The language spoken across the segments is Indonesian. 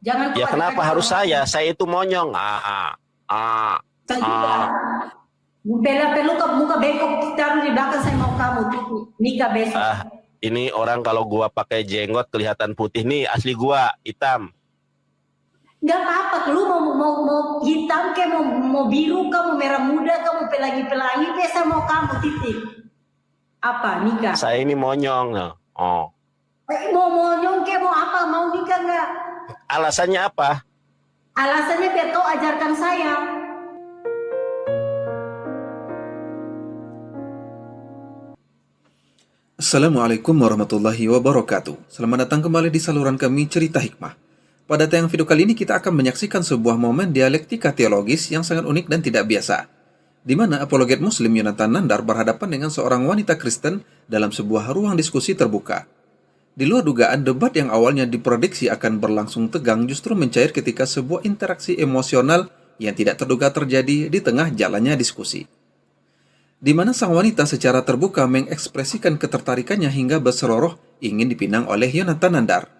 Jangan kau Ya kenapa ajar-ajar harus orang. saya? Saya itu monyong. Saya juga. Ah. Bela perlu kau muka bengkok taruh di belakang saya mau kamu tuh nikah besok. Ini orang kalau gua pakai jenggot kelihatan putih nih, asli gua hitam. Gak apa-apa, lu mau hitam ke mau biru kamu merah muda kamu pelangi-pelangi biasa mau kamu titik. Apa nikah? Saya ini monyong. Oh. Mau nyongke mau apa mau nikah nggak? Alasannya apa? Alasannya biar kau ajarkan saya. Assalamualaikum warahmatullahi wabarakatuh. Selamat datang kembali di saluran kami Cerita Hikmah. Pada tayang video kali ini kita akan menyaksikan sebuah momen dialektika teologis yang sangat unik dan tidak biasa, di mana apologet muslim Yonatan Nandar berhadapan dengan seorang wanita Kristen dalam sebuah ruang diskusi terbuka. Di luar dugaan, debat yang awalnya diprediksi akan berlangsung tegang justru mencair ketika sebuah interaksi emosional yang tidak terduga terjadi di tengah jalannya diskusi, di mana sang wanita secara terbuka mengekspresikan ketertarikannya hingga berseroroh ingin dipinang oleh Yonatan Nandar.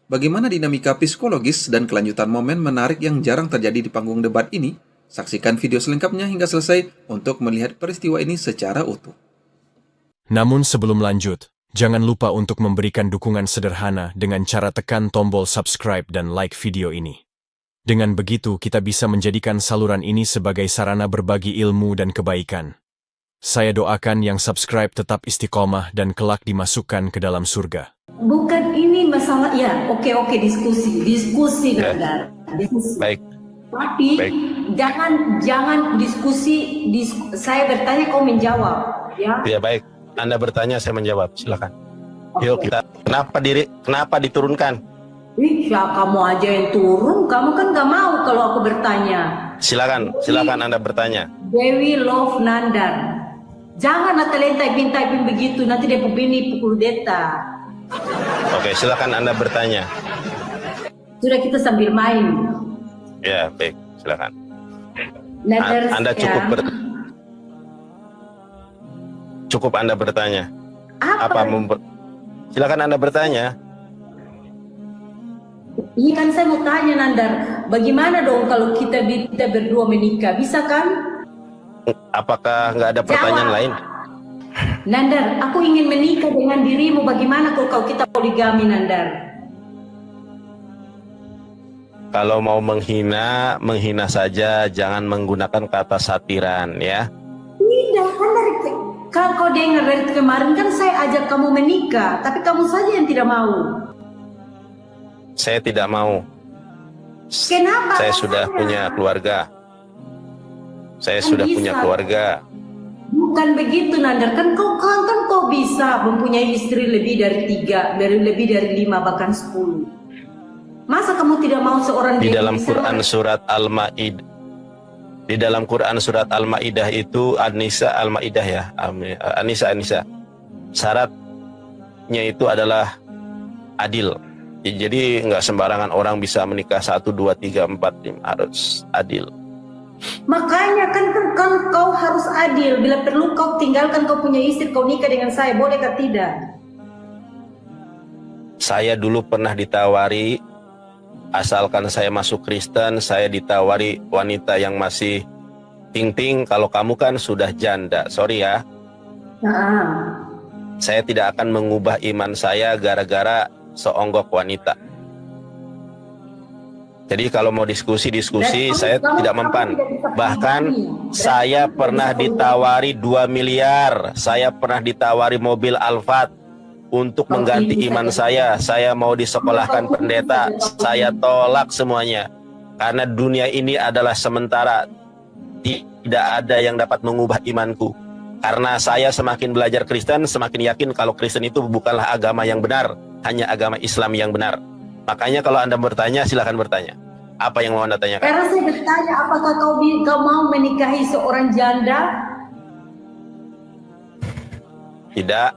Bagaimana dinamika psikologis dan kelanjutan momen menarik yang jarang terjadi di panggung debat ini? Saksikan video selengkapnya hingga selesai untuk melihat peristiwa ini secara utuh. Namun sebelum lanjut, jangan lupa untuk memberikan dukungan sederhana dengan cara tekan tombol subscribe dan like video ini. Dengan begitu kita bisa menjadikan saluran ini sebagai sarana berbagi ilmu dan kebaikan. Saya doakan yang subscribe tetap istiqomah dan kelak dimasukkan ke dalam surga. Bukan ini masalah ya. Oke diskusi Nandar. Baik. Tapi Baik. jangan diskusi, saya bertanya kau menjawab ya. Ya baik. Anda bertanya, saya menjawab. Silakan. Yuk kita. Kenapa diturunkan? Ih, ya kamu aja yang turun, kamu kan gak mau kalau aku bertanya. Silakan Anda bertanya. Dewi Love Nandar. Jangan Natalia typing begitu, nanti dia bini pukul deta. Oke, silakan Anda bertanya. Sudah kita sambil main. Ya, baik, silakan. Nandar, Anda cukup ya. Cukup Anda bertanya. Apa? Silakan Anda bertanya. Ini kan saya mau tanya Nandar, bagaimana dong kalau kita berdua menikah, bisa kan? Apakah nggak ada pertanyaan lain? Nandar, aku ingin menikah dengan dirimu, bagaimana kalau kita poligami Nandar? Kalau mau menghina saja, jangan menggunakan kata satiran ya. Tidak, kan kau dengar dari kemarin kan saya ajak kamu menikah, tapi kamu saja yang tidak mau. Saya tidak mau. Kenapa? Saya sudah punya keluarga. Saya sudah punya keluarga. Bukan begitu Nandar, kan kau bisa mempunyai istri lebih dari 3, lebih dari 5 bahkan 10. Masa kamu tidak mau seorang Di dalam Quran surat Al-Maidah. Di dalam Quran surat Al-Maidah itu Al-Maidah ya. Anisa. Syaratnya itu adalah adil. Jadi nggak sembarangan orang bisa menikah 1, 2, 3, 4, 5, harus adil. Makanya kan kau harus adil. Bila perlu kau tinggalkan kau punya istri, kau nikah dengan saya, boleh atau tidak? Saya dulu pernah ditawari, asalkan saya masuk Kristen, saya ditawari wanita yang masih ting-ting. Kalau kamu kan sudah janda, sorry ya. Saya tidak akan mengubah iman saya gara-gara seonggok wanita. Jadi kalau mau diskusi, saya tidak mempan. Bahkan saya pernah ditawari 2 miliar. Saya pernah ditawari mobil Alphard untuk mengganti iman saya. Saya mau disekolahkan pendeta. Saya tolak semuanya. Karena dunia ini adalah sementara. Tidak ada yang dapat mengubah imanku. Karena saya semakin belajar Kristen, semakin yakin kalau Kristen itu bukanlah agama yang benar. Hanya agama Islam yang benar. Makanya kalau Anda bertanya, silakan bertanya. Apa yang mau Anda tanyakan? Karena saya bertanya, apakah kau mau menikahi seorang janda? Tidak.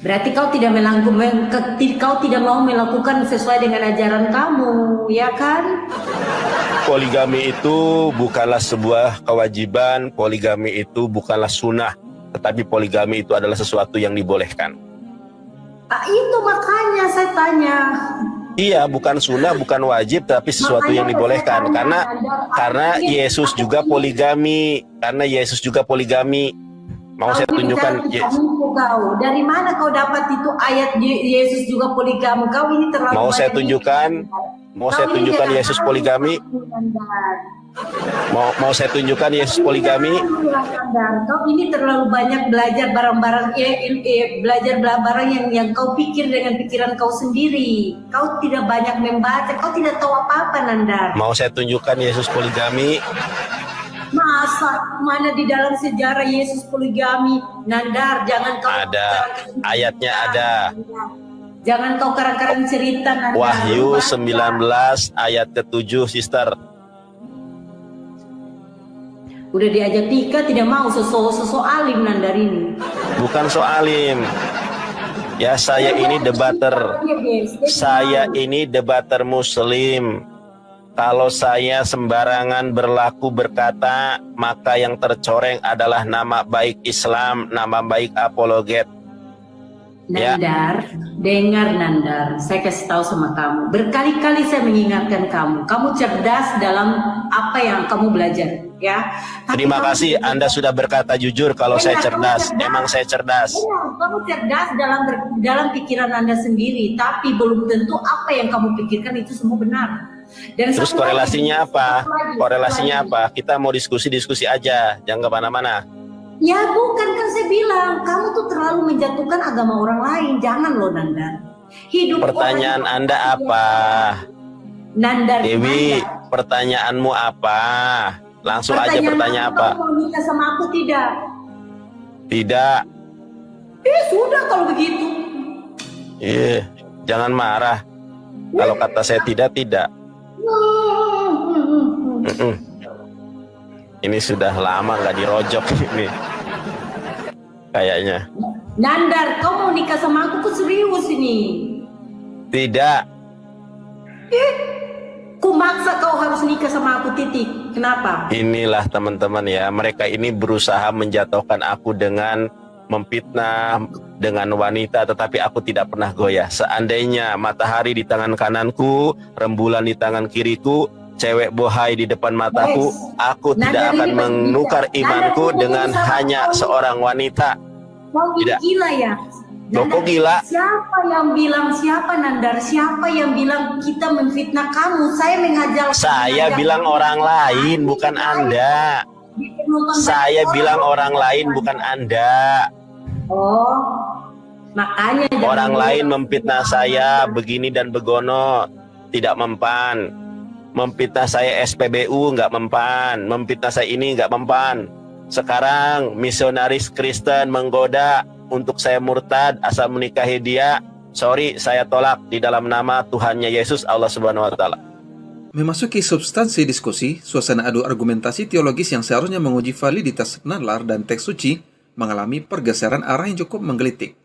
Berarti kau tidak mau melakukan sesuai dengan ajaran kamu, ya kan? Poligami itu bukanlah sebuah kewajiban, poligami itu bukanlah sunnah, tetapi poligami itu adalah sesuatu yang dibolehkan. Itu makanya saya tanya. Iya, bukan sunnah, bukan wajib, tapi sesuatu yang dibolehkan. Karena Yesus juga poligami. Karena Yesus juga poligami. Mau saya tunjukkan Dari mana kau dapat itu ayat Yesus juga poligami? Kau ini terlalu Mau saya banyak tunjukkan? Mau saya tunjukkan Yesus poligami? Mau saya tunjukkan Yesus poligami? Kau ini terlalu banyak belajar barang-barang belajar barang yang kau pikir dengan pikiran kau sendiri. Kau tidak banyak membaca, kau tidak tahu apa-apa, Nandar. Mau saya tunjukkan Yesus poligami? Masa mana di dalam sejarah Yesus poligami, Nandar? Jangan kau Ada, ayatnya ada. Jangan kau karang-karang cerita, Nandar. Wahyu 19 ayat ke-7, Sister. Udah diajak Tika tidak mau, sosok alim Nandar ini. Bukan soalim. Ya, saya ini debater. Saya ini debater muslim. Kalau saya sembarangan berlaku berkata, maka yang tercoreng adalah nama baik Islam, nama baik apologet. Nandar, dengar Nandar, saya kasih tahu sama kamu. Berkali-kali saya mengingatkan kamu. Kamu cerdas dalam apa yang kamu belajar, ya. Tapi Terima kasih, Anda sudah berkata jujur kalau saya cerdas. Emang saya cerdas. Kamu cerdas dalam pikiran Anda sendiri, tapi belum tentu apa yang kamu pikirkan itu semua benar. Dan Terus korelasinya apa? Korelasinya apa? Kita mau diskusi-diskusi aja, jangan kemana-mana. Ya bukan, kan saya bilang kamu tuh terlalu menjatuhkan agama orang lain. Jangan loh, Nandar. Hidup Pertanyaan Anda apa? Nandar, Dewi, Nandar. pertanyaanmu apa? Langsung aja bertanya apa? Kamu mau nikah sama aku tidak? Tidak. Sudah kalau begitu. Jangan marah. Kalau kata saya tidak, tidak. Ini sudah lama nggak dirojok ini. Kayaknya. Nandar, kau mau nikah sama aku tuh serius ini? Tidak. Ku maksa kau harus nikah sama aku, titik. Kenapa? Inilah teman-teman ya, mereka ini berusaha menjatuhkan aku dengan memfitnah dengan wanita, tetapi aku tidak pernah goyah. Seandainya matahari di tangan kananku, rembulan di tangan kiriku, cewek bohai di depan mataku, aku tidak akan menukar imanku dengan hanya seorang wanita. Kau ini gila ya? Loh, kok gila? Siapa yang bilang, siapa Nandar? Siapa yang bilang kita memfitnah kamu? Saya mengajak. Saya bilang orang lain, bukan Anda. Saya bilang orang lain, bukan Anda. Oh, makanya Orang lain memfitnah saya begini dan begono, tidak mempan. Memfitnah saya SPBU nggak mempan. Memfitnah saya ini nggak mempan. Sekarang misionaris Kristen menggoda untuk saya murtad asal menikahi dia. Sorry, saya tolak di dalam nama Tuhannya Yesus Allah Subhanahu wa taala. Memasuki substansi diskusi, suasana adu argumentasi teologis yang seharusnya menguji validitas nalar dan teks suci mengalami pergeseran arah yang cukup menggelitik.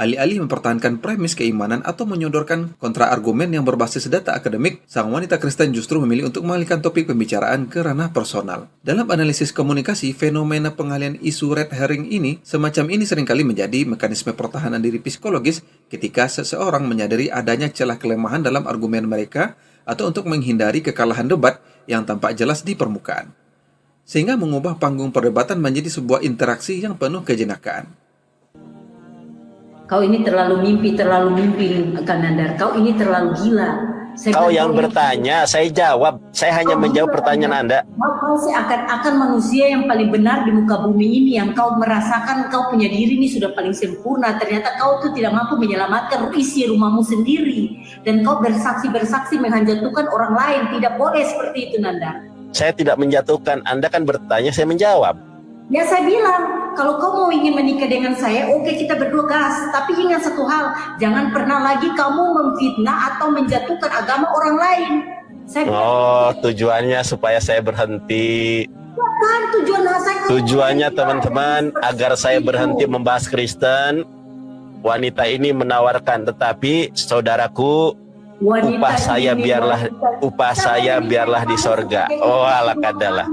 Alih-alih mempertahankan premis keimanan atau menyodorkan kontra-argumen yang berbasis data akademik, sang wanita Kristen justru memilih untuk mengalihkan topik pembicaraan ke ranah personal. Dalam analisis komunikasi, fenomena pengalihan isu red herring ini, semacam ini seringkali menjadi mekanisme pertahanan diri psikologis ketika seseorang menyadari adanya celah kelemahan dalam argumen mereka atau untuk menghindari kekalahan debat yang tampak jelas di permukaan. Sehingga mengubah panggung perdebatan menjadi sebuah interaksi yang penuh kejenakaan. Kau ini terlalu mimpi kan Nandar. Kau ini terlalu gila. Kau yang bertanya, saya jawab. Saya hanya menjawab pertanyaan Anda. Kau seakan-akan manusia yang paling benar di muka bumi ini, yang kau merasakan kau punya diri ini sudah paling sempurna. Ternyata kau tuh tidak mampu menyelamatkan isi rumahmu sendiri. Dan kau bersaksi menjatuhkan orang lain. Tidak boleh seperti itu, Nandar. Saya tidak menjatuhkan. Anda kan bertanya, saya menjawab. Ya saya bilang, kalau kau mau ingin menikah dengan saya, oke kita berdua gas. Tapi ingat satu hal, jangan pernah lagi kamu memfitnah atau menjatuhkan agama orang lain. Tujuannya supaya saya berhenti. Bukan Tujuannya teman-teman agar saya berhenti membahas Kristen. Wanita ini menawarkan, tetapi saudaraku, upah saya biarlah di sorga. Oh ala kadalah.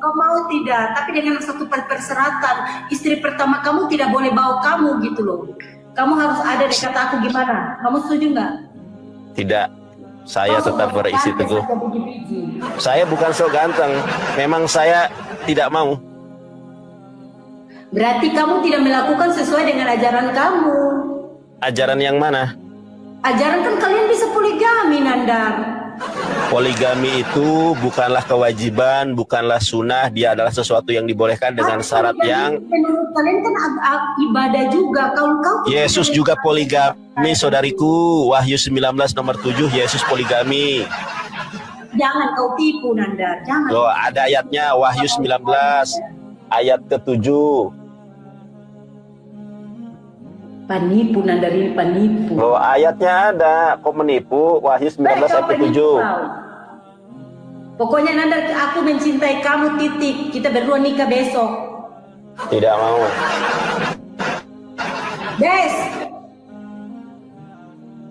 Kau mau tidak? Tapi dengan satu persyaratan, istri pertama kamu tidak boleh bawa kamu gitu loh. Kamu harus ada dekat aku, gimana? Kamu setuju nggak? Tidak, saya Kau tetap sok berisi ganteng teguh. saja biji-biji. Saya bukan sok ganteng, memang saya tidak mau. Berarti kamu tidak melakukan sesuai dengan ajaran kamu. Ajaran yang mana? Ajaran kan kalian bisa poligami, Nandar. Poligami itu bukanlah kewajiban, bukanlah sunnah, dia adalah sesuatu yang dibolehkan dengan Tapi syarat poligami yang menurut kalian kan ibadah juga. Kalau kau Yesus juga poligami, saudariku. Wahyu 19 nomor 7, Yesus poligami. Jangan kau tipu, Nandar. Jangan. Loh, ada ayatnya, Wahyu 19 ayat ke-7. Penipu, Nandar, ini penipu. Loh, ayatnya ada. Kok menipu? Wahyu 19 Kau ayat penipu, ke-7. kau. Pokoknya Nandar, aku mencintai kamu, titik. Kita berdua nikah besok. Tidak mau. Guys,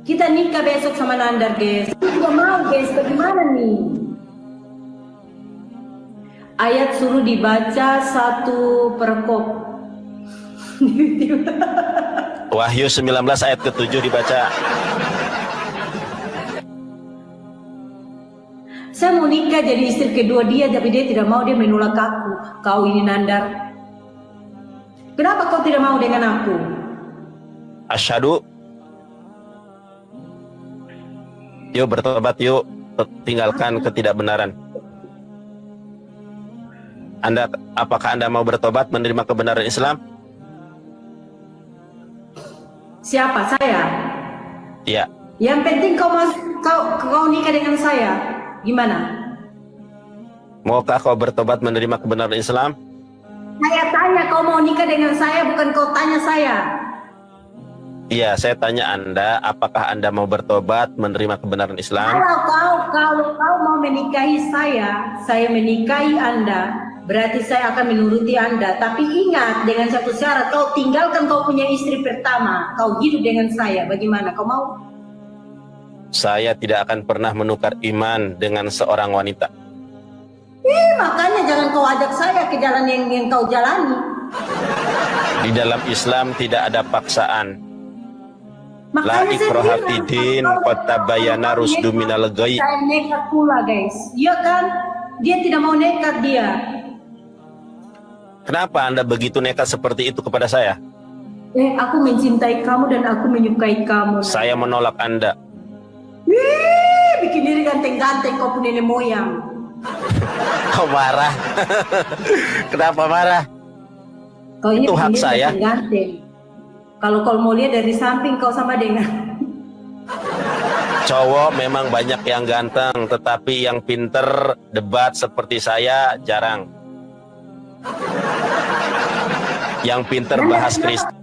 kita nikah besok sama Nandar, guys. Aku juga mau, guys. Bagaimana nih? Ayat suruh dibaca satu perkop. Wahyu 19 ayat ke-7 dibaca. Saya mau nikah jadi istri kedua dia, tapi dia tidak mau, dia menolak aku. Kau ini Nandar. Kenapa kau tidak mau dengan aku? Asyhadu. Yuk bertobat yuk. Tinggalkan ketidakbenaran. Apakah Anda mau bertobat menerima kebenaran Islam? Siapa? Saya? Iya. Yang penting kau nikah dengan saya. Gimana? Maukah kau bertobat menerima kebenaran Islam? Saya tanya kau mau nikah dengan saya, bukan kau tanya saya. Iya, saya tanya Anda, apakah Anda mau bertobat menerima kebenaran Islam? Kalau kau mau menikahi saya menikahi Anda, berarti saya akan menuruti Anda. Tapi ingat, dengan satu syarat, kau tinggalkan kau punya istri pertama, kau hidup dengan saya. Bagaimana? Kau mau? Saya tidak akan pernah menukar iman dengan seorang wanita. Makanya jangan kau ajak saya ke jalan yang kau jalani. Di dalam Islam tidak ada paksaan. La Makanya saya ikraha bilang, fid-din, kalau qad tabayyana kau rusdu nekat, minal ghayy. saya nekat pula, guys. Iya kan? Dia tidak mau nekat dia. Kenapa Anda begitu nekat seperti itu kepada saya? Aku mencintai kamu dan aku menyukai kamu. Saya menolak Anda. Bikin diri ganteng-ganteng kau punya nenek moyang. Kau marah? Kenapa marah? Kau ini Itu hak bikin diri saya. ganteng-ganteng. Kalau kau mau lihat dari samping kau sama dengan Cowok memang banyak yang ganteng, tetapi yang pinter debat seperti saya jarang. Yang pinter bahas Kristen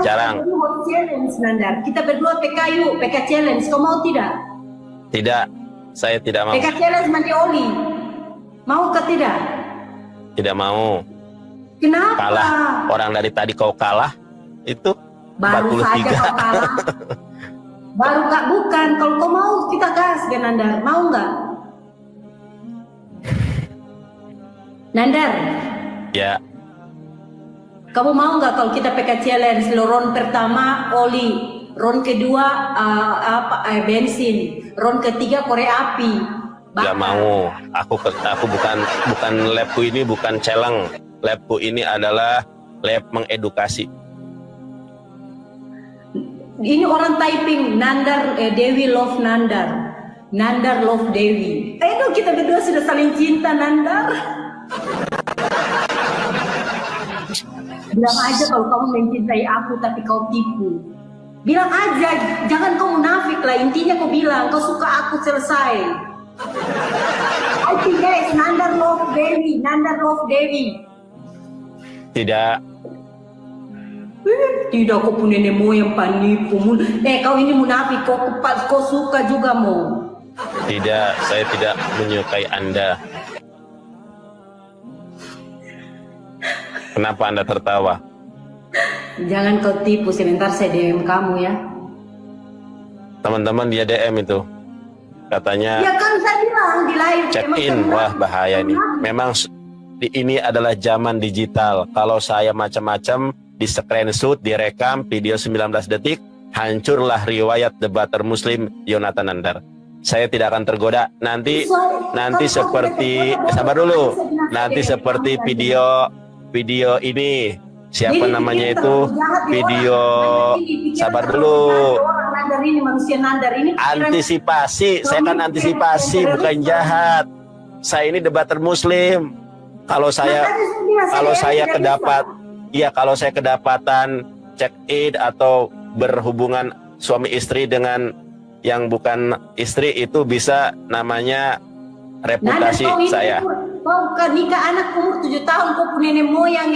jarang. challenge, Nandar. Kita berdua PK yuk, PK challenge. Kau mau tidak? Tidak, saya tidak mau. PK challenge mandi oli. Mau ke tidak? Tidak mau. Kenapa? Kalah. Orang dari tadi kau kalah. Itu Baru 43. saja kau kalah. Baru kak bukan. Kalau kau mau kita gas, kan Nandar. Mau nggak? Nandar, Ya, kamu mau nggak kalau kita PK challenge? Ron pertama oli, ron kedua bensin, ron ketiga korek api. nggak mau. Aku bukan labku ini bukan celeng. Labku ini adalah lab mengedukasi. Ini orang typing Nandar, Dewi love Nandar, Nandar love Dewi. Ayo kita berdua sudah saling cinta, Nandar. Bilang aja kalau kamu mencintai aku tapi kau tipu. Bilang aja, jangan kau munafik lah. Intinya kau bilang kau suka aku, selesai. I think guys, Nandar love Dewi, Nandar love Dewi. Tidak, Tidak, kau punya nemo yang penipu. Kau ini munafik, kau suka juga mau. tidak, saya tidak menyukai Anda. Kenapa Anda tertawa? Jangan kau tipu, sebentar saya DM kamu ya. Teman-teman dia DM itu. Katanya Ya kan saya bilang di live. check emang in. saya Wah, bilang, bahaya ini. munafik. Memang ini adalah zaman digital. Kalau saya macam-macam, di screenshot, direkam video 19 detik, hancurlah riwayat debater Muslim Yonatan Nandar. Saya tidak akan tergoda. Nanti seperti sabar dulu. Nanti seperti video ini. Siapa namanya itu? Video sabar dulu. Antisipasi, saya kan antisipasi bukan jahat. Saya ini debater Muslim. Kalau saya kedapatan check in atau berhubungan suami istri dengan yang bukan istri, itu bisa namanya reputasi saya. Kau nikah anak umur 7 tahun, kau punya nenek moyang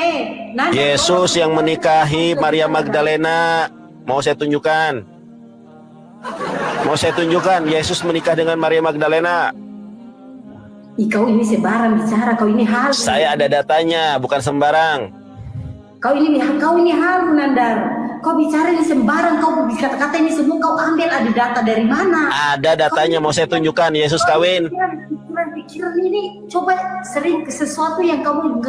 Yesus yang menikahi Maria Magdalena. Mau saya tunjukkan. Yesus menikah dengan Maria Magdalena. Kau ini sembarang bicara, kau ini halu. Saya ada datanya, bukan sembarang. Kau ini halu, Nandar. Kau bicara ini sembarang, kau kata-kata ini semua kau ambil, ada data dari mana? Ada datanya, mau saya tunjukkan. Yesus kawin. Pikiran ini coba sering sesuatu yang kamu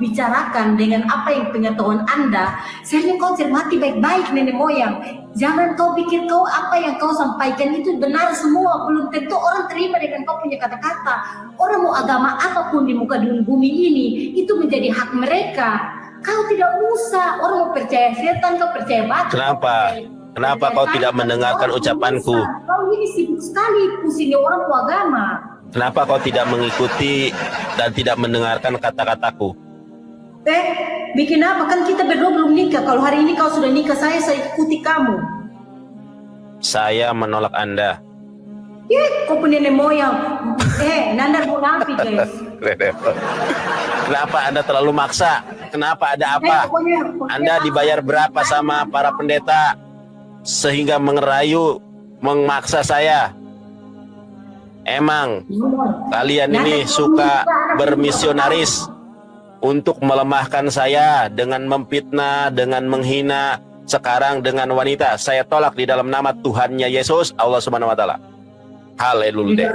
bicarakan dengan apa yang pengetahuan Anda. Sering kau cermati baik-baik nenek moyang. Jangan kau pikir kau apa yang kau sampaikan itu benar semua. Belum tentu orang terima dengan kau punya kata-kata. Orang mau agama apapun di muka bumi ini, itu menjadi hak mereka. Kau tidak usah, orang mau percaya setan, kau percaya batu. Kenapa kau tidak mendengarkan ucapanku? Kau ini sibuk sekali pusingnya orang tua agama. Kenapa kau tidak mengikuti dan tidak mendengarkan kata-kataku? Bikin apa? Kan kita berdua belum nikah. Kalau hari ini kau sudah nikah, saya ikuti kamu. Saya menolak Anda. Kau punya nenek moyang. Nandar munafik, guys. Kenapa Anda terlalu maksa? Kenapa, ada apa? Anda dibayar berapa sama para pendeta sehingga mengerayu, memaksa saya? Emang kalian ini suka bermisionaris untuk melemahkan saya dengan memfitnah, dengan menghina, sekarang dengan wanita. Saya tolak di dalam nama Tuhannya Yesus, Allah Subhanahu wa taala. Haleluya.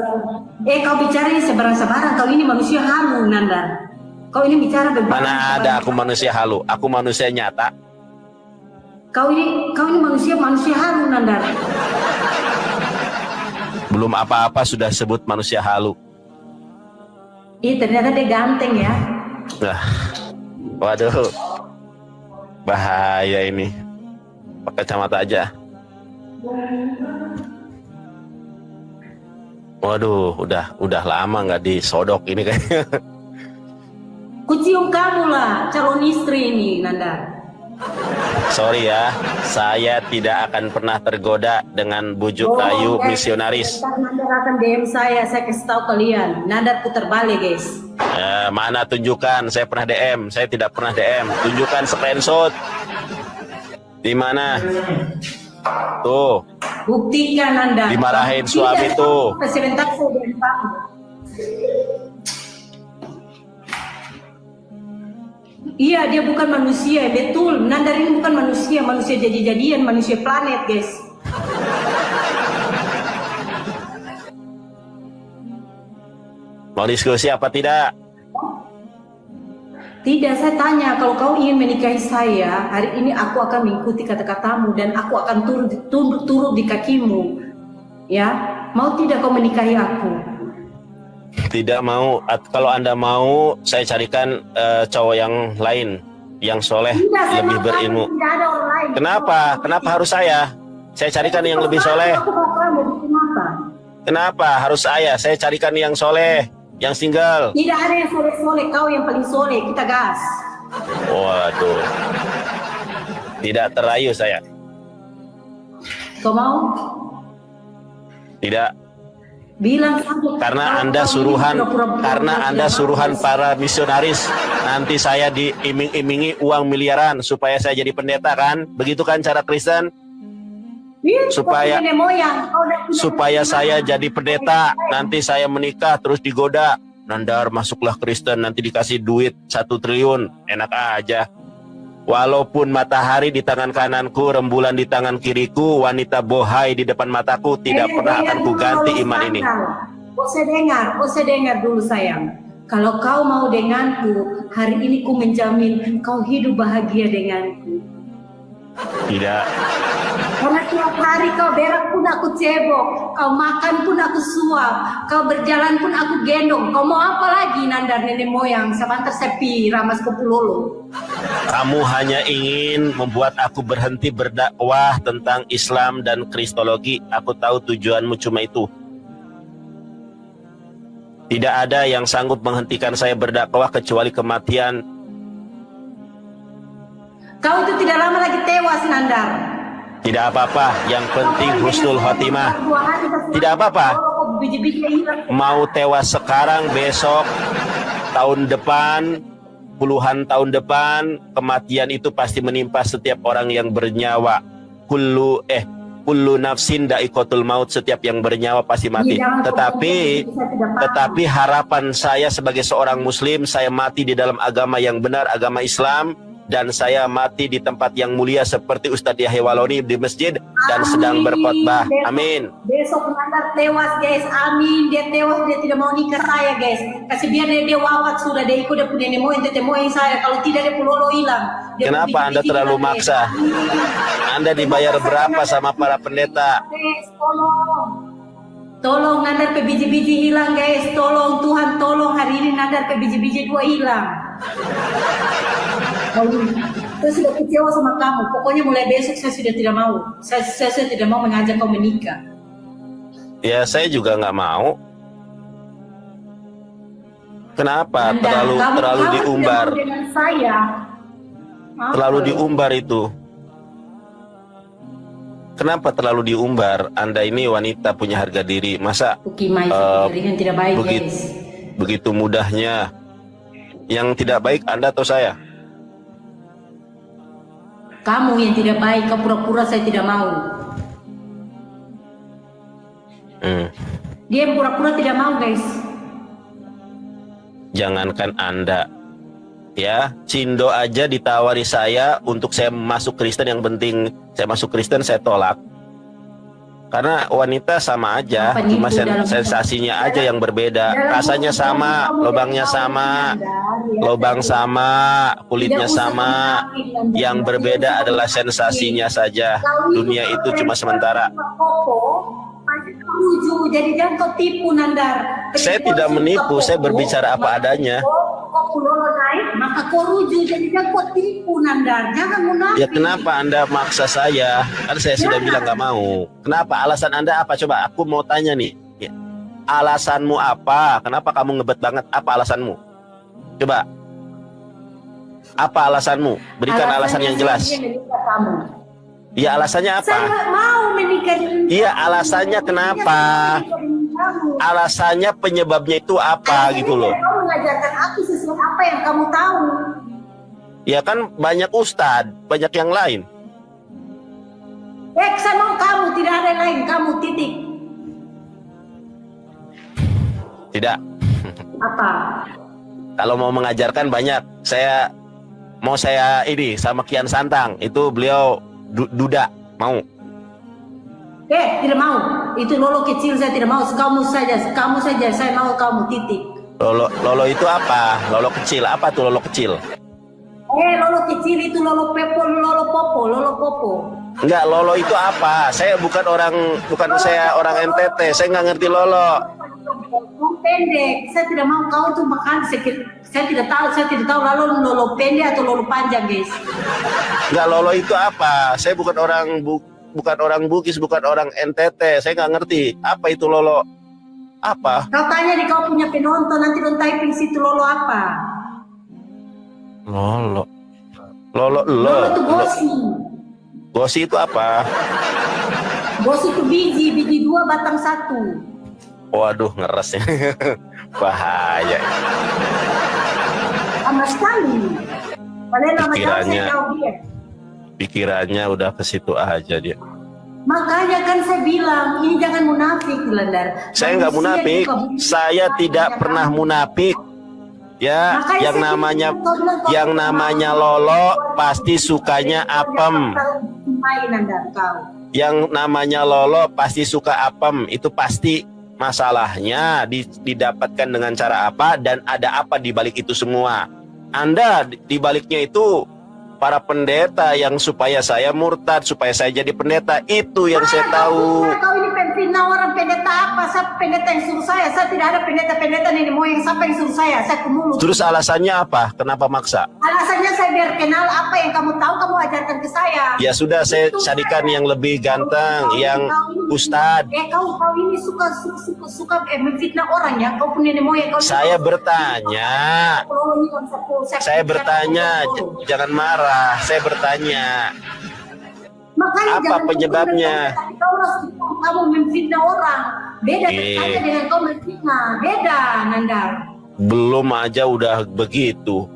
Kau bicara ini sebarang-sebarang, kau ini manusia halu, Nanda. Kau ini bicara mana ada aku manusia halu, aku manusia nyata. Kau ini manusia halu, Nanda. Belum apa-apa sudah sebut manusia halu. Ternyata dia ganteng ya. Nah, waduh, bahaya ini. Pakai kacamata aja. Waduh, udah lama nggak disodok ini kayaknya. Kucium kamu lah, calon istri ini, Nanda. Sorry ya, saya tidak akan pernah tergoda dengan bujuk rayu misionaris. Nanda akan DM saya kasih tahu kalian. Nanda putar balik, guys. Mana tunjukkan, saya pernah DM, saya tidak pernah DM. Tunjukkan screenshot. Di mana? Tuh. Buktikan Nanda. Dimarahin suami tuh. Sebentar saya DM kamu. Iya, dia bukan manusia, betul. Nanda ini bukan manusia jadi-jadian, manusia planet, guys. Mau diskusi apa tidak? Tidak, saya tanya, kalau kau ingin menikahi saya, hari ini aku akan mengikuti kata-katamu dan aku akan turut di kakimu. Ya, mau tidak kau menikahi aku? Tidak mau. Kalau Anda mau, saya carikan cowok yang lain, yang soleh, lebih berilmu. Kenapa harus saya? Saya carikan yang lebih soleh. Kenapa harus saya? Saya carikan yang soleh, yang single. Tidak ada yang soleh-soleh, kau yang paling soleh. Kita gas. Waduh, tidak terayu saya. Kau mau? Tidak. Bilang saja. Karena Anda suruhan para misionaris. Nanti saya diiming-imingi uang miliaran supaya saya jadi pendeta, kan? Begitu kan cara Kristen? Supaya saya jadi pendeta, nanti saya menikah terus digoda. Nandar, masuklah Kristen, nanti dikasih duit 1 triliun. Enak aja. Walaupun matahari di tangan kananku, rembulan di tangan kiriku, wanita bohai di depan mataku, tidak pernah akan kuganti iman ini. Kau saya dengar dulu sayang. Kalau kau mau denganku, hari ini ku menjamin kau hidup bahagia denganku. Tidak. Karena tiap hari kau berak pun aku cebok, kau makan pun aku suap, kau berjalan pun aku gendong. Kau mau apa lagi Nandar nenek moyang? Sabantar sepi ramas kopulolo. Kamu hanya ingin membuat aku berhenti berdakwah tentang Islam dan Kristologi. Aku tahu tujuanmu cuma itu. Tidak ada yang sanggup menghentikan saya berdakwah kecuali kematian. Kau itu tidak lama lagi tewas Nandar. Tidak apa-apa, yang penting husnul khotimah. Tidak apa-apa. Mau tewas sekarang, besok, tahun depan, puluhan tahun depan, kematian itu pasti menimpa setiap orang yang bernyawa. Kullu nafsin da'iqatul maut, setiap yang bernyawa pasti mati. Tetapi harapan saya sebagai seorang muslim, saya mati di dalam agama yang benar, agama Islam, dan saya mati di tempat yang mulia seperti Ustadz Yahya Waloni di masjid dan sedang berkhotbah. Amin. Besok Nandar tewas guys, amin. Dia tewas, dia tidak mau nikah saya guys. Kasih biar dia wawat sudah, dia ikut dia punya nemoin, tetemoin saya. Kalau tidak dia pulolo hilang. Kenapa Anda terlalu maksa? Anda dibayar berapa sama para pendeta? Tolong Nandar pe biji-biji hilang guys. Tolong Tuhan, tolong hari ini Nandar pe biji-biji 2 hilang. Saya sudah kecewa sama kamu. Pokoknya mulai besok saya sudah tidak mau. Saya tidak mau mengajak kau menikah. Ya saya juga nggak mau. Kenapa? Terlalu diumbar. Dengan saya. Terlalu diumbar itu. Kenapa terlalu diumbar? Anda ini wanita punya harga diri. Masa tidak baik, begitu mudahnya? Yang tidak baik Anda atau saya? Kamu yang tidak baik, kau pura-pura saya tidak mau. Dia pura-pura tidak mau guys. Jangankan Anda, ya, Cindo aja ditawari saya untuk saya masuk Kristen, yang penting saya masuk Kristen saya tolak. Karena wanita sama aja, cuma sensasinya aja yang berbeda. Rasanya sama, lubangnya sama, lubang sama, kulitnya sama. Yang berbeda adalah sensasinya saja. Dunia itu cuma sementara. Jadi jangan kau tipu Nandar. Saya tidak menipu, saya berbicara apa adanya. Maka kau rujuk, jadi jangan kau tipu Nandar. Jangan munafik. Ya kenapa Anda maksa saya? Kan saya sudah bilang nggak mau. Kenapa? Alasan Anda apa? Coba aku mau tanya nih. Ya. Alasanmu apa? Kenapa kamu ngebet banget? Apa alasanmu? Coba. Apa alasanmu? Berikan alasan yang jelas. Ya alasannya apa? Saya nggak mau menikah dengan kamu. Iya alasannya kenapa? Alasannya penyebabnya itu apa gitu loh? Kamu mengajarkan aku sesuatu apa yang kamu tahu. Ya kan banyak ustadz, banyak yang lain. Saya mau kamu, tidak ada yang lain. Kamu titik. Tidak. Apa? Kalau mau mengajarkan banyak. Saya ini sama Kian Santang. Itu beliau duda, mau. Tidak mau. Itu lolo kecil saya tidak mau. Kamu saja, saya mau kamu titik. Lolo itu apa? Lolo kecil, apa tuh lolo kecil? Lolo kecil itu lolo popo. Enggak, lolo itu apa? Saya bukan orang NTT, saya nggak ngerti lolo. Pendek, saya tidak mau kau tuh makan saya tidak tahu lalu lolo pendek atau lolo panjang guys. Enggak, lolo itu apa? Saya bukan orang Bugis, bukan orang NTT, saya nggak ngerti apa itu lolo. Apa? Kau tanya di kau punya penonton, nanti don typing situ lolo apa? Lolo itu gosi. Gosi itu apa? Gosi itu biji 2 batang 1. Waduh, ngeres ya. Bahaya. Sama sekali. Pikirannya udah ke situ aja dia. Makanya kan saya bilang, ini jangan munafik, Landar. Saya nggak munafik. Saya tidak pernah munafik. Ya, makanya yang namanya lolo pasti sukanya apem. Yang namanya lolo pasti suka apem, itu pasti. Masalahnya didapatkan dengan cara apa dan ada apa di balik itu semua. Anda di baliknya itu para pendeta yang supaya saya murtad, supaya saya jadi pendeta, itu yang saya tahu. Kau ini pembina orang pendeta apa? Siapa pendeta yang suruh saya? Saya tidak ada pendeta-pendeta nenek moyang. Siapa yang suruh saya? Saya ke mulut. Terus alasannya apa? Kenapa maksa? Alasannya saya biar kenal apa yang kamu tahu, kamu ajarkan ke saya. Ya sudah, saya carikan yang lebih ganteng, yang ustad. Kau ini suka memfitnah orang ya. Kau punya nenek moyang. Saya bertanya. Saya bertanya, jangan marah. Saya bertanya. Makanya apa penyebabnya? Kamu memfitnah orang. Beda ceritanya dengan kau memfitnah. Beda, Nandar. Belum aja udah begitu.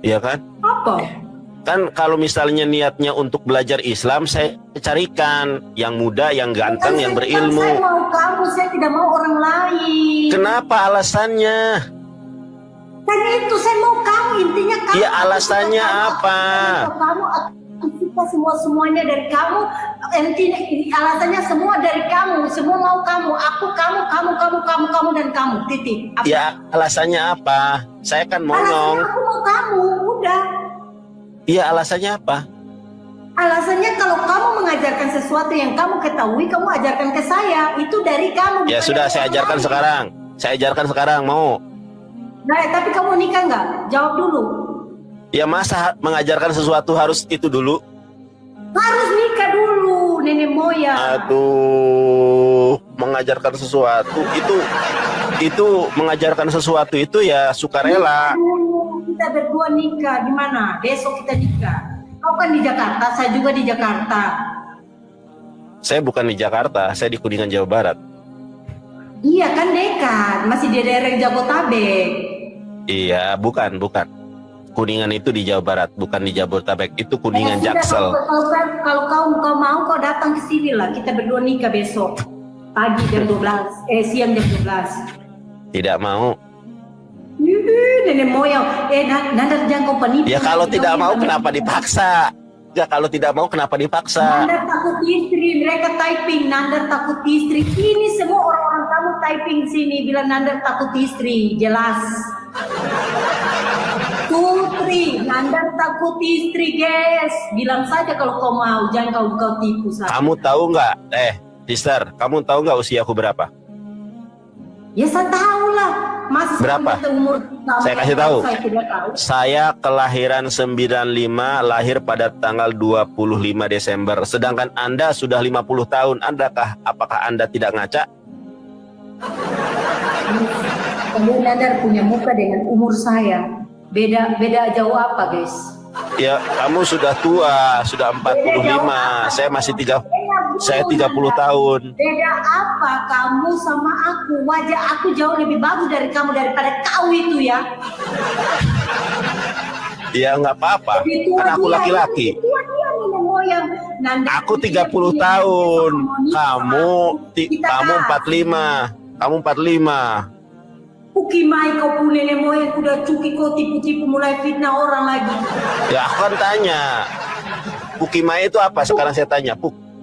Ya kan? Apa? Kan kalau misalnya niatnya untuk belajar Islam, saya carikan yang muda, yang ganteng, yang berilmu. Saya mau kamu, saya tidak mau orang lain. Kenapa alasannya? Kan itu saya mau kamu, intinya kamu. Ya alasannya apa? Kamu suka semuanya dari kamu. Intinya alasannya semua dari kamu, semua mau kamu. Aku kamu dan kamu. Titik. Apa? Ya alasannya apa? Saya kan monyong. Alasannya aku mau kamu, udah. Iya alasannya apa? Alasannya kalau kamu mengajarkan sesuatu yang kamu ketahui, kamu ajarkan ke saya. Itu dari kamu. Ya sudah, saya ajarkan sekarang. Saya ajarkan sekarang, mau? Nah, tapi kamu nikah nggak? Jawab dulu. Ya masa mengajarkan sesuatu harus itu dulu? Harus nikah dulu, nenek moyang. Aduh, mengajarkan sesuatu itu mengajarkan sesuatu itu ya sukarela. Kita berdua nikah, gimana? Besok kita nikah. Kau kan di Jakarta, saya juga di Jakarta. Saya bukan di Jakarta, saya di Kuningan, Jawa Barat. Iya kan dekat, masih di daerah Jabotabek. Iya, bukan. Kuningan itu di Jawa Barat, bukan di Jabotabek. Itu Kuningan Jaksel. Kalau kau mau, kau datang ke sini lah. Kita berdua nikah besok. Pagi jam 12, siang jam 12. Tidak mau. Nenek moyang. Nandar jangan kau penipu. Ya kalau tidak mau kenapa dipaksa? Ya kalau tidak mau kenapa dipaksa? Nandar takut istri, mereka typing. Nandar takut istri. Ini semua orang-orang kamu typing sini bilang Nandar takut istri. Jelas. Putri, Nandar takut istri, guys. Bilang saja kalau kau mau, jangan kau tipu saya. Kamu tahu nggak, sister, kamu tahu nggak usiaku berapa? Ya saya tahu lah. Masa berapa? Umur saya kasih tahu. Saya tidak tahu. Saya kelahiran 95, lahir pada tanggal 25 Desember. Sedangkan Anda sudah 50 tahun. Apakah Anda tidak ngaca? Kemudian Nandar punya muka dengan umur saya. Beda jauh apa, guys? Ya, kamu sudah tua, sudah 45. Saya masih 30 tahun. Beda apa kamu sama aku? Wajah aku jauh lebih bagus dari kamu daripada kau itu ya. Ya nggak apa-apa, kan aku laki-laki. Aku 30 tahun, kamu 45. Kamu 45. Ukimai kau punya nenek moyang udah cuki kau tipu-tipu mulai fitnah orang lagi. Ya aku kan tanya, Pukimai itu apa? Sekarang saya tanya,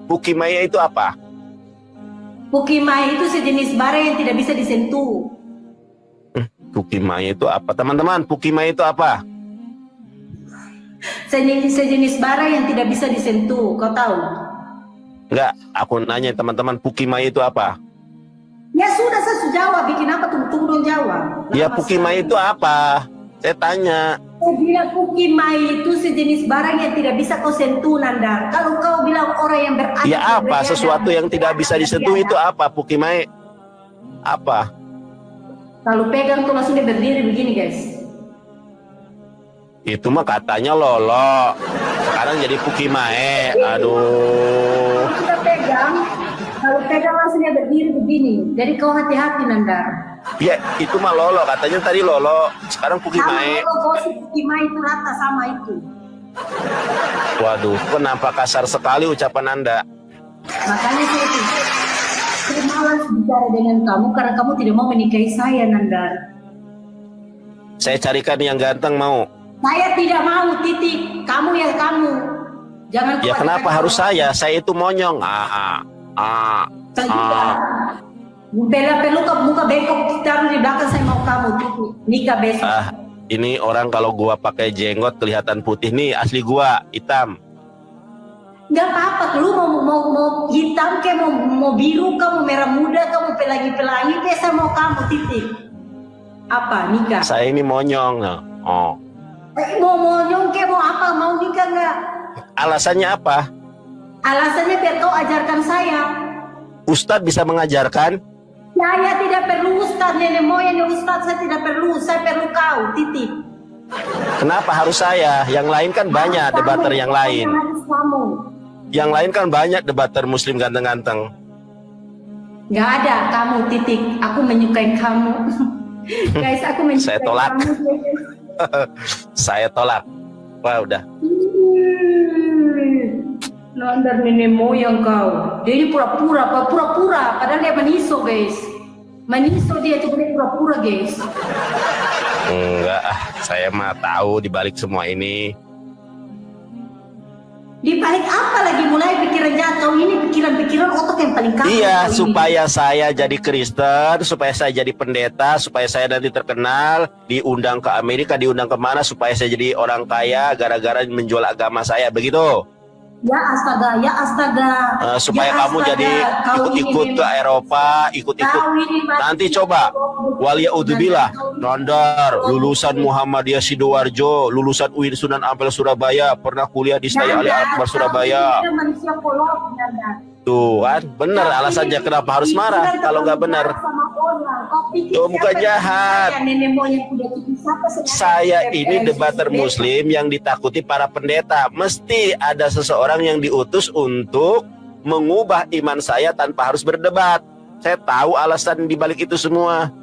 Pukimai itu apa? Pukimai itu sejenis bara yang tidak bisa disentuh. Pukimai itu apa? Teman-teman, Pukimai itu apa? Sejenis bara yang tidak bisa disentuh, kau tahu? Enggak, aku nanya teman-teman, Pukimai itu apa? Ya sudah, saya sudah jawab. Bikin apa tunggu dong jawab. Ya Pukimai itu apa? Saya tanya. Saya bilang Pukimai itu sejenis barang yang tidak bisa kau sentuh, Nandar. Kalau kau bilang orang yang beradab. Ya apa? Sesuatu yang tidak bisa disentuh itu apa? Pukimai apa? Kalau pegang tuh langsung dia berdiri begini, guys. Itu mah katanya lolo. Sekarang jadi Pukimai. Aduh. Kita pegang. Kalau pegang langsung dia berdiri begini. Jadi kau hati-hati, Nandar. Ya itu mah lolo. Katanya tadi lolo. Sekarang Pukimai. Sama lolo, Pukimai itu rata sama itu. Waduh, kenapa kasar sekali ucapan Anda? Makanya saya malas bicara dengan kamu karena kamu tidak mau menikahi saya, Nandar. Saya carikan yang ganteng, mau? Saya tidak mau, titik. Kamu ya kamu. Jangan. Ya kenapa harus saya? Saya itu monyong. Bela perlu ke muka bengkok taruh di belakang, saya mau kamu titik. Nikah besok. Ini orang kalau gua pakai jenggot kelihatan putih nih, asli gua hitam. Gak apa-apa, lu mau hitam kayak mau biru, kamu merah muda, kamu pelangi-pelangi, saya mau kamu titik. Apa nikah? Saya ini monyong. Oh. Mau nyongke mau apa? Mau nikah nggak? Alasannya apa? Alasannya biar kau ajarkan saya. Ustadz bisa mengajarkan? Saya tidak perlu ustadz, nenek moyang ustadz, saya tidak perlu, saya perlu kau, titik. Kenapa harus saya? Yang lain kan banyak debater yang lain. Yang lain kan banyak debater muslim ganteng-ganteng. Gak ada, kamu titik. Aku menyukai kamu. Guys, aku menyukai Saya tolak. kamu. Saya tolak. Wah, udah. Nandar nenek moyang kau. Dia ini pura-pura, padahal dia maniso, guys. Maniso dia cuma pura-pura, guys. Enggak, saya mah tahu di balik semua ini. Di balik apa lagi mulai pikiran jahat kau ini, pikiran-pikiran otak yang paling kasar. Iya, kau ini. supaya saya jadi Kristen, supaya saya jadi pendeta, supaya saya nanti terkenal, diundang ke Amerika, diundang kemana, supaya saya jadi orang kaya gara-gara menjual agama saya, begitu? Ya astaga. Supaya Ya kamu astaga, jadi kau ikut-ikut ini ke Eropa, ikut-ikut. Nanti coba, waliyauzubillah, Nandar, lulusan Muhammadiyah Sidoarjo, lulusan UIN Sunan Ampel Surabaya, pernah kuliah di Istana Ali Akbar Surabaya. Manusia kolot, Tuh kan, bener alasannya kenapa harus marah kalau nggak bener. Tuh, bukan jahat. Saya ini debater muslim yang ditakuti para pendeta. Mesti ada seseorang yang diutus untuk mengubah iman saya tanpa harus berdebat. Saya tahu alasan dibalik itu semua.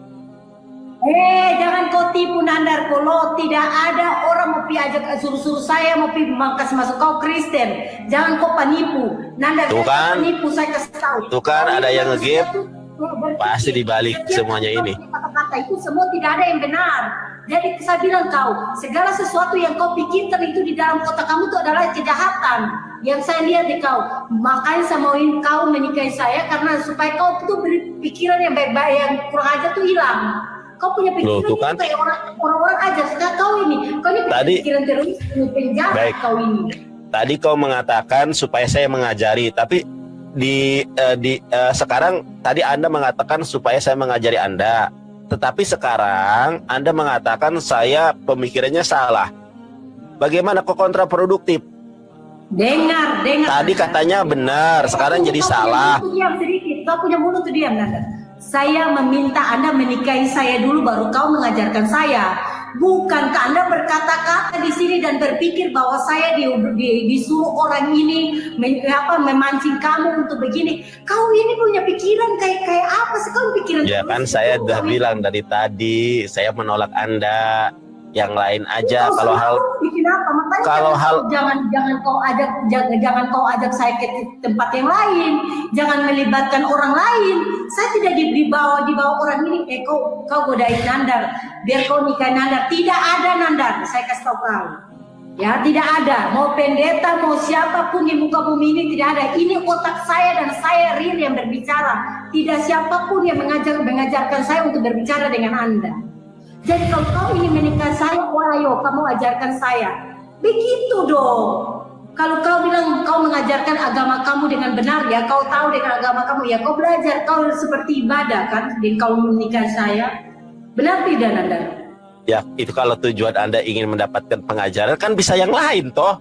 Jangan kau tipu Nandar, kalau tidak ada orang mau ajak suruh-suruh saya mau kasih masuk kau Kristen. Jangan kau penipu. Nandar, tuh kan, penipu, saya kasih tahu. Tuh kan ada yang nge-give. Pasti dibalik semuanya ini. Kata-kata itu semua tidak ada yang benar. Jadi saya bilang kau, segala sesuatu yang kau pikirkan itu di dalam otak kamu itu adalah kejahatan. Yang saya lihat di kau, makanya saya mauin kau menikahi saya karena supaya kau itu berpikiran yang baik-baik, yang kurang aja tuh hilang. Kau punya pikiran tuh kan, kayak orang-orang aja. Sekarang kau ini tadi, pikiran teroris, penjahat baik. Kau ini. Tadi kau mengatakan supaya saya mengajari, tapi sekarang tadi Anda mengatakan supaya saya mengajari Anda, tetapi sekarang Anda mengatakan saya pemikirannya salah. Bagaimana kok kontraproduktif? Dengar. Tadi katanya benar, sekarang jadi salah. Diam sedikit, kau punya mulut tuh diam, Nanda. Saya meminta Anda menikahi saya dulu baru kau mengajarkan saya. Bukankah Anda berkata-kata di sini dan berpikir bahwa saya disuruh orang ini memancing kamu untuk begini? Kau ini punya pikiran kayak apa sih? Kau pikiran? Ya kan saya udah bilang dari tadi, saya menolak Anda. Yang lain aja. Kalau hal jangan kau ajak saya ke tempat yang lain, jangan melibatkan orang lain. Saya tidak dibawa orang ini. Kau godain Nandar biar kau nikahin Nandar. Tidak ada Nandar, saya kasih tahu kau. Ya tidak ada. Mau pendeta mau siapapun di muka bumi ini tidak ada. Ini otak saya dan saya real yang berbicara. Tidak siapapun yang mengajarkan saya untuk berbicara dengan Anda. Jadi kalau kau ingin menikah saya, ayo kamu ajarkan saya. Begitu dong. Kalau kau bilang kau mengajarkan agama kamu dengan benar, ya kau tahu dengan agama kamu, ya kau belajar, kau seperti ibadah kan, dan kau menikah saya. Benar tidak Nanda? Ya itu kalau tujuan Anda ingin mendapatkan pengajaran kan bisa yang lain toh.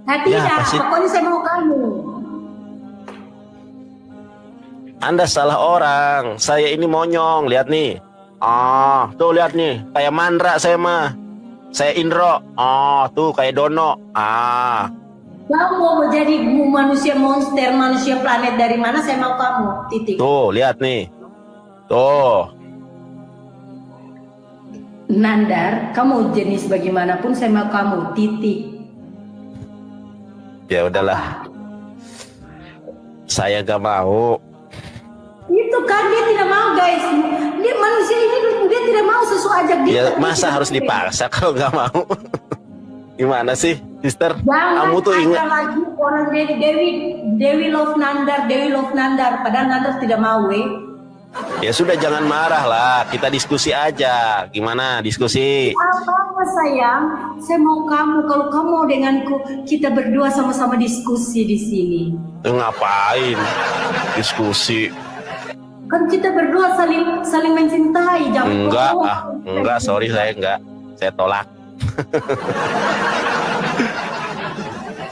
Nah tidak, pokoknya saya mau kamu. Anda salah orang, saya ini monyong, lihat nih. Tuh lihat nih, kayak Mandra saya mah. Saya Indro. Tuh kayak Dono. Kamu mau jadi manusia monster, manusia planet dari mana? Saya mau kamu. Titik. Tuh lihat nih. Tuh. Nandar, kamu jenis bagaimanapun saya mau kamu. Titik. Ya udahlah. Saya gak mau. Itu kan dia tidak mau guys. Dia manusia ini dia tidak mau sesuai ajak dia. Ya masa harus dipaksa kalau nggak mau? Gimana sih, sister? Jangan kamu tuh ingat lagi orang Dewi Dewi love Nandar, padahal Nandar tidak mau, Ya sudah, jangan marah lah, kita diskusi aja. Gimana diskusi? Apa sayang? Saya mau kamu, kalau kamu mau denganku, kita berdua sama-sama diskusi di sini. Ngapain diskusi? Kan kita berdua saling mencintai, jangan Enggak, sorry saya enggak. Saya tolak.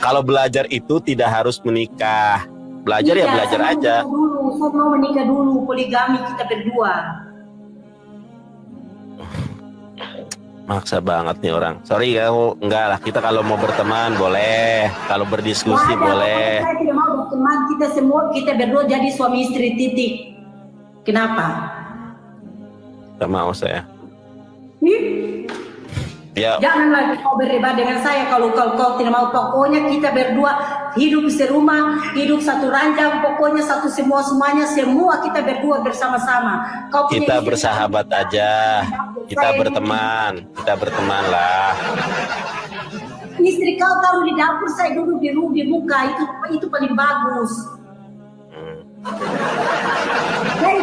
Kalau belajar itu tidak harus menikah. Belajar ya belajar aja. Saya mau menikah dulu, poligami kita berdua. Maksa banget nih orang. Sorry kamu, enggak lah. Kita kalau mau berteman boleh, kalau berdiskusi boleh. Saya tidak mau berteman, kita berdua jadi suami istri, titik. Kenapa? Gak mau saya. Ya. Jangan lagi kau berdebat dengan saya kalau kau tidak mau. Pokoknya kita berdua hidup serumah, hidup satu ranjang, pokoknya satu semuanya kita berdua bersama-sama. Kita bersahabat aja, kita berteman lah. Istri kau taruh di dapur, saya duduk di muka, itu paling bagus.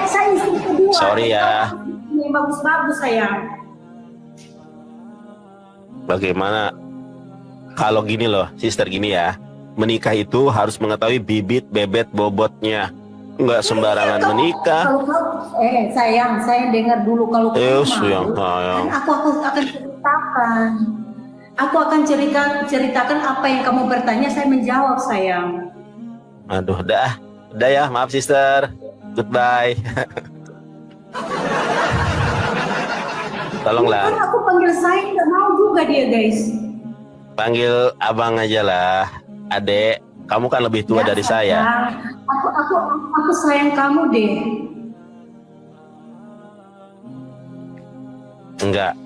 Saya istri kedua. Sorry ya. Yang bagus-bagus sayang. Bagaimana kalau gini loh, sister, gini ya. Menikah itu harus mengetahui bibit, bebet, bobotnya. Enggak sembarangan menikah. Sayang, saya dengar dulu kalau kamu sayang. Aku akan ceritakan. Aku akan ceritakan apa yang kamu bertanya, saya menjawab sayang. Aduh, udah ya, maaf sister. Goodbye. Tolonglah. Kan aku panggil saya nggak mau juga dia guys. Panggil abang aja lah, adek. Kamu kan lebih tua dari saya. Aku sayang kamu deh. Enggak.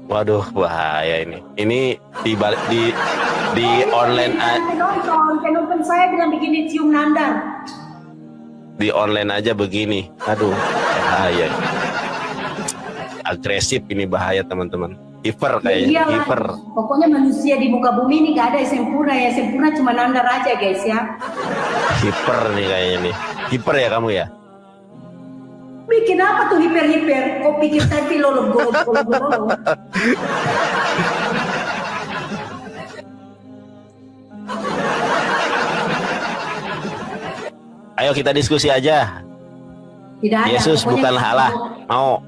Waduh, bahaya ini. Ini di online Penonton saya bilang begini, cium Nandar. Di online aja begini. Aduh, bahaya. Agresif ini, bahaya teman-teman. Hiper kayaknya, hiper. Pokoknya manusia di muka bumi ini gak ada yang sempurna ya. Sempurna cuma Nandar aja guys ya. Hiper nih kayaknya nih. Hiper ya kamu ya? Bikin apa tuh hiper? Kok pikir saya pilolog. Ayo kita diskusi aja. Tidak ada. Yesus bukanlah Allah. Mau.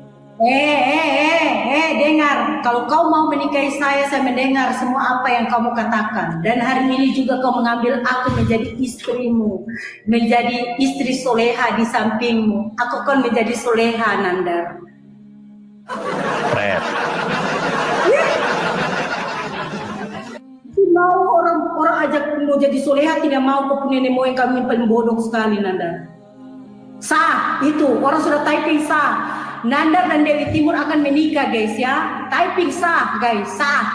Dengar. Kalau kau mau menikahi saya mendengar semua apa yang kamu katakan. Dan hari ini juga kau mengambil aku menjadi istrimu. Menjadi istri soleha di sampingmu. Aku kan menjadi soleha, Nandar. Fred. Mau orang ajak mau jadi soleha, tidak mau kau punya nenek moyang kami paling bodoh sekali, Nandar. Sah, itu. Orang sudah typing sah. Nandar dan Dewi Timur akan menikah guys ya. Typing sah guys, sah.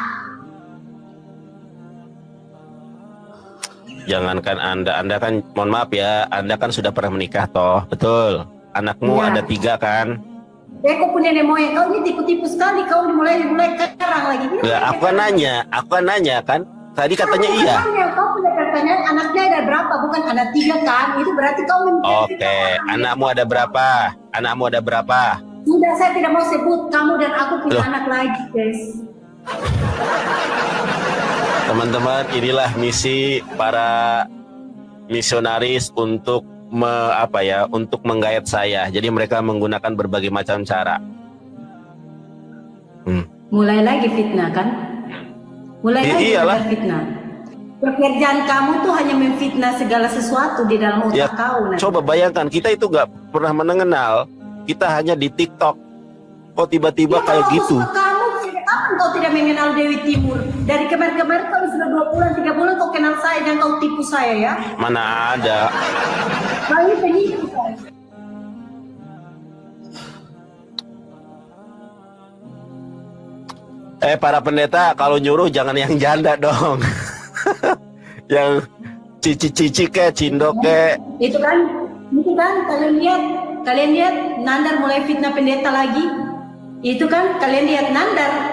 Jangankan Anda kan, mohon maaf ya, Anda kan sudah pernah menikah toh, betul? Anakmu ada 3 kan? Kau punya nenek moyang, kau ini tipu-tipu sekali, kau mulai sekarang lagi. Enggak, aku kan nanya kan? Tadi katanya iya. Kau punya pertanyaan, anaknya ada berapa? Bukan anak 3 kan? Itu berarti kau Oke, anakmu ada berapa? Anakmu ada berapa? Sudah, saya tidak mau sebut kamu dan aku punya anak lagi, guys. Teman-teman, inilah misi para misionaris untuk untuk menggayat saya. Jadi mereka menggunakan berbagai macam cara. Mulai lagi fitnah kan? Mulai lagi fitnah. Pekerjaan kamu tuh hanya memfitnah segala sesuatu di dalam otak kau. Coba bayangkan, kita itu nggak pernah mengenal. Kita hanya di TikTok. Kok tiba-tiba kayak gitu? Kamu kapan kau tidak mengenal Dewi Timur? Dari kemarin-kemarin kau sudah 2 bulan, 3 bulan kau kenal saya dan kau tipu saya ya? Mana ada? Kau ini penipu. Para pendeta, kalau nyuruh jangan yang janda dong. Yang cici-cici kayak cindok kayak. Itu kan kalian lihat Nandar mulai fitnah pendeta lagi. Itu kan kalian lihat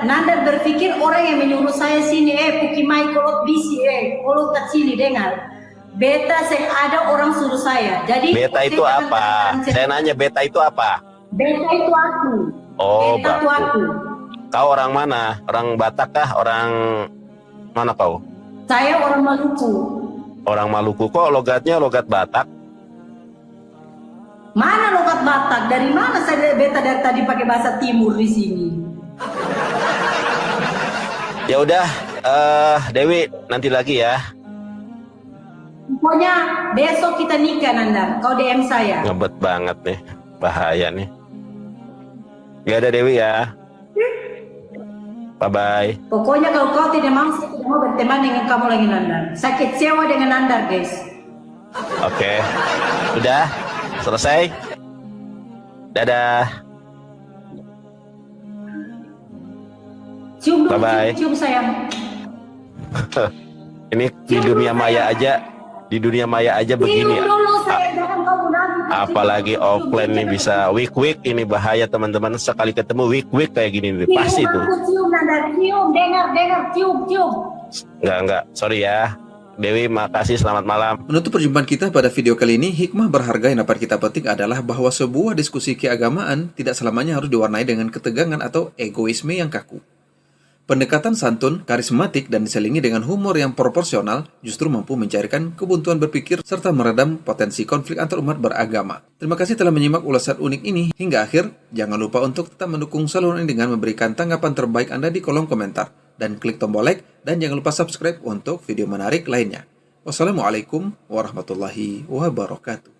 Nandar berpikir orang yang menyuruh saya sini, pukimai kolot bisi, kolot kecili dengar. Beta saya ada orang suruh saya. Jadi Beta itu saya akan apa? katakan Saya nanya beta itu apa? Beta itu aku. Oh, Beta itu baku. aku. Kau orang mana? Orang Batak kah? Orang mana kau? Saya orang Maluku. Orang Maluku. Kok logatnya logat Batak? Mana logat Batak? Dari mana saya beta dari tadi pakai bahasa Timur di sini? Ya udah, Dewi nanti lagi ya. Pokoknya besok kita nikah Nandar. Kau DM saya. Ngebet banget nih, bahaya nih. Ya ada Dewi ya. Bye bye. Pokoknya kalau kau tidak mau, saya tidak mau berteman dengan kamu lagi Nandar. Saya kecewa dengan Nandar guys. Oke, udah selesai. Dadah. Cium dulu, Bye-bye. cium sayang. Ini di dunia maya aja, di dunia maya aja begini ya. Cium dulu sayang, jangan kau munafik. Apalagi offline nih bisa week ini bahaya teman-teman, sekali ketemu week kayak gini nih pasti tuh. Cium Nandar, cium, dengar, cium. Enggak, sorry ya. Dewi, makasih, selamat malam. Menutup perjumpaan kita pada video kali ini, hikmah berharga yang dapat kita petik adalah bahwa sebuah diskusi keagamaan tidak selamanya harus diwarnai dengan ketegangan atau egoisme yang kaku. Pendekatan santun, karismatik, dan diselingi dengan humor yang proporsional justru mampu mencairkan kebuntuan berpikir serta meredam potensi konflik antar umat beragama. Terima kasih telah menyimak ulasan unik ini hingga akhir. Jangan lupa untuk tetap mendukung saluran ini dengan memberikan tanggapan terbaik Anda di kolom komentar. Dan klik tombol like dan jangan lupa subscribe untuk video menarik lainnya. Wassalamualaikum warahmatullahi wabarakatuh.